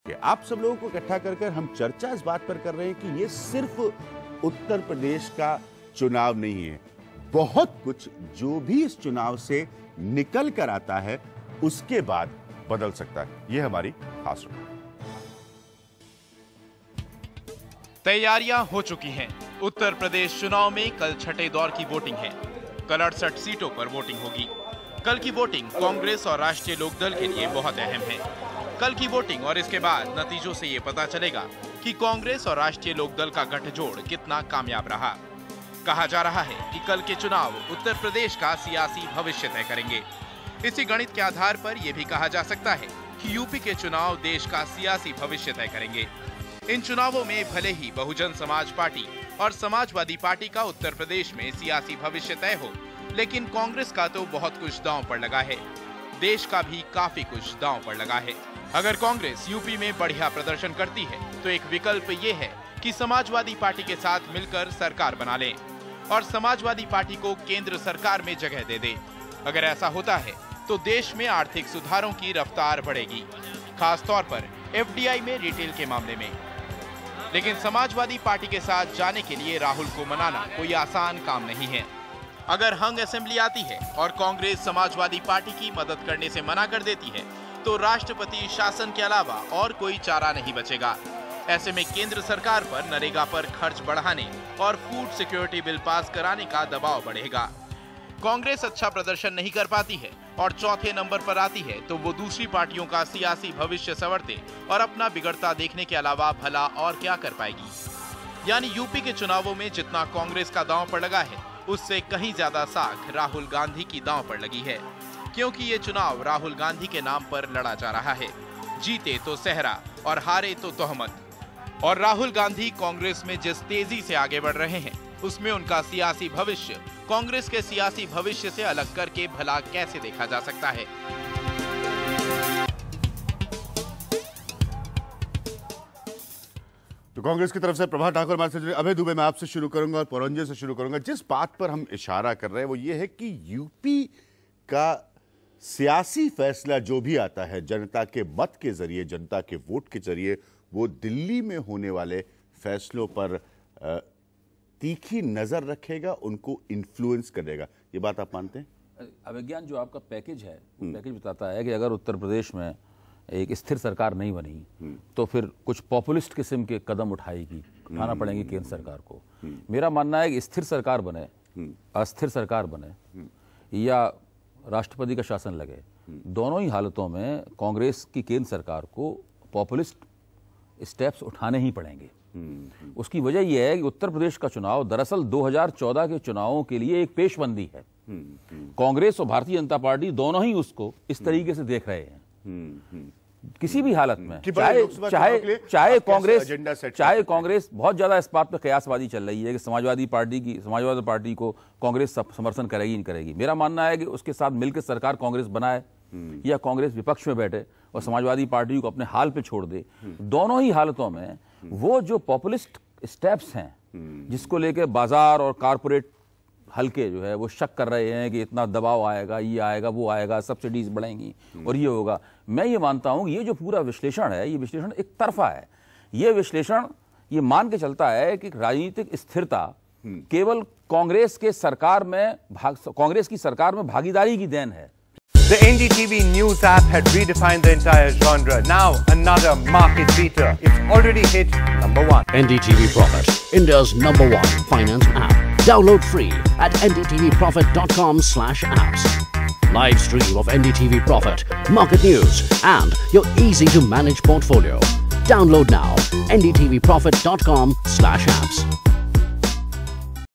के। आप सब लोगों को इकट्ठा कर हम चर्चा इस बात पर कर रहे हैं कि ये सिर्फ उत्तर प्रदेश का चुनाव नहीं है, बहुत कुछ जो भी इस चुनाव से निकल कर आता है उसके बाद बदल सकता है। यह हमारी खास रिपोर्ट। तैयारियां हो चुकी हैं। उत्तर प्रदेश चुनाव में कल छठे दौर की वोटिंग है। कल 68 सीटों पर वोटिंग होगी। कल की वोटिंग कांग्रेस और राष्ट्रीय लोकदल के लिए बहुत अहम है। कल की वोटिंग और इसके बाद नतीजों से ये पता चलेगा कि कांग्रेस और राष्ट्रीय लोकदल का गठजोड़ कितना कामयाब रहा। कहा जा रहा है कि कल के चुनाव उत्तर प्रदेश का सियासी भविष्य तय करेंगे। इसी गणित के आधार पर यह भी कहा जा सकता है कि यूपी के चुनाव देश का सियासी भविष्य तय करेंगे। इन चुनावों में भले ही बहुजन समाज पार्टी और समाजवादी पार्टी का उत्तर प्रदेश में सियासी भविष्य तय हो, लेकिन कांग्रेस का तो बहुत कुछ दांव पर लगा है। देश का भी काफी कुछ दांव पर लगा है। अगर कांग्रेस यूपी में बढ़िया प्रदर्शन करती है तो एक विकल्प ये है कि समाजवादी पार्टी के साथ मिलकर सरकार बना लें और समाजवादी पार्टी को केंद्र सरकार में जगह दे दे। अगर ऐसा होता है तो देश में आर्थिक सुधारों की रफ्तार बढ़ेगी, खास तौर पर एफडीआई में रिटेल के मामले में। लेकिन समाजवादी पार्टी के साथ जाने के लिए राहुल को मनाना कोई आसान काम नहीं है। अगर हंग असेंबली आती है और कांग्रेस समाजवादी पार्टी की मदद करने से मना कर देती है तो राष्ट्रपति शासन के अलावा और कोई चारा नहीं बचेगा। ऐसे में केंद्र सरकार पर नरेगा पर खर्च बढ़ाने और फूड सिक्योरिटी बिल पास कराने का दबाव बढ़ेगा। कांग्रेस अच्छा प्रदर्शन नहीं कर पाती है और चौथे नंबर पर आती है तो वो दूसरी पार्टियों का सियासी भविष्य संवरते और अपना बिगड़ता देखने के अलावा भला और क्या कर पाएगी। यानी यूपी के चुनावों में जितना कांग्रेस का दांव पर लगा है उससे कहीं ज्यादा साख राहुल गांधी की दांव पर लगी है, क्योंकि ये चुनाव राहुल गांधी के नाम पर लड़ा जा रहा है। जीते तो सेहरा और हारे तो तोहमत। और राहुल गांधी कांग्रेस में जिस तेजी से आगे बढ़ रहे हैं उसमें उनका सियासी भविष्य कांग्रेस के सियासी भविष्य से अलग करके भला कैसे देखा जा सकता है। तो कांग्रेस की तरफ से प्रभात ठाकुर हमारे से जुड़े। अभय दुबे मैं आपसे शुरू करूंगा और पौरंजे से शुरू करूंगा। जिस बात पर हम इशारा कर रहे हैं वो ये है कि यूपी का सियासी फैसला जो भी आता है जनता के मत के जरिए, जनता के वोट के जरिए, वो दिल्ली में होने वाले फैसलों पर तीखी नजर रखेगा, उनको इन्फ्लुएंस करेगा। ये बात आप मानते हैं? अभिज्ञान जो आपका पैकेज है, पैकेज बताता है कि अगर उत्तर प्रदेश में एक स्थिर सरकार नहीं बनी तो फिर कुछ पॉपुलिस्ट किस्म के कदम उठाना पड़ेंगे केंद्र सरकार को। मेरा मानना है कि स्थिर सरकार बने, अस्थिर सरकार बने या राष्ट्रपति का शासन लगे, दोनों ही हालतों में कांग्रेस की केंद्र सरकार को पॉपुलिस्ट स्टेप्स उठाने ही पड़ेंगे। उसकी वजह यह है कि उत्तर प्रदेश का चुनाव दरअसल 2014 के चुनावों के लिए एक पेशबंदी है। कांग्रेस और भारतीय जनता पार्टी दोनों ही उसको इस तरीके से देख रहे हैं किसी भी हालत में, चाहे कांग्रेस बहुत ज्यादा इस बात पर कयासबाजी चल रही है कि समाजवादी पार्टी को कांग्रेस समर्थन करेगी नहीं करेगी। मेरा मानना है कि उसके साथ मिलकर सरकार कांग्रेस बनाए या कांग्रेस विपक्ष में बैठे और समाजवादी पार्टी को अपने हाल पे छोड़ दे। दोनों ही हालतों में वो जो पॉपुलिस्ट स्टेप्स हैं जिसको लेके बाजार और कारपोरेट हल्के जो है वो शक कर रहे हैं कि इतना दबाव आएगा, ये आएगा, वो आएगा, सब्सिडीज बढ़ेंगी और ये होगा, मैं ये मानता हूं ये जो पूरा विश्लेषण है ये विश्लेषण एक तरफा है। ये विश्लेषण ये मान के चलता है कि राजनीतिक स्थिरता केवल कांग्रेस की सरकार में भागीदारी की देन है। The NDTV News app had redefined the entire genre. Now another market beater. It's already hit #1. NDTV Profit, India's #1 finance app. Download free at ndtvprofit.com/apps. Live stream of NDTV Profit, market news and your easy to manage portfolio. Download now ndtvprofit.com/apps.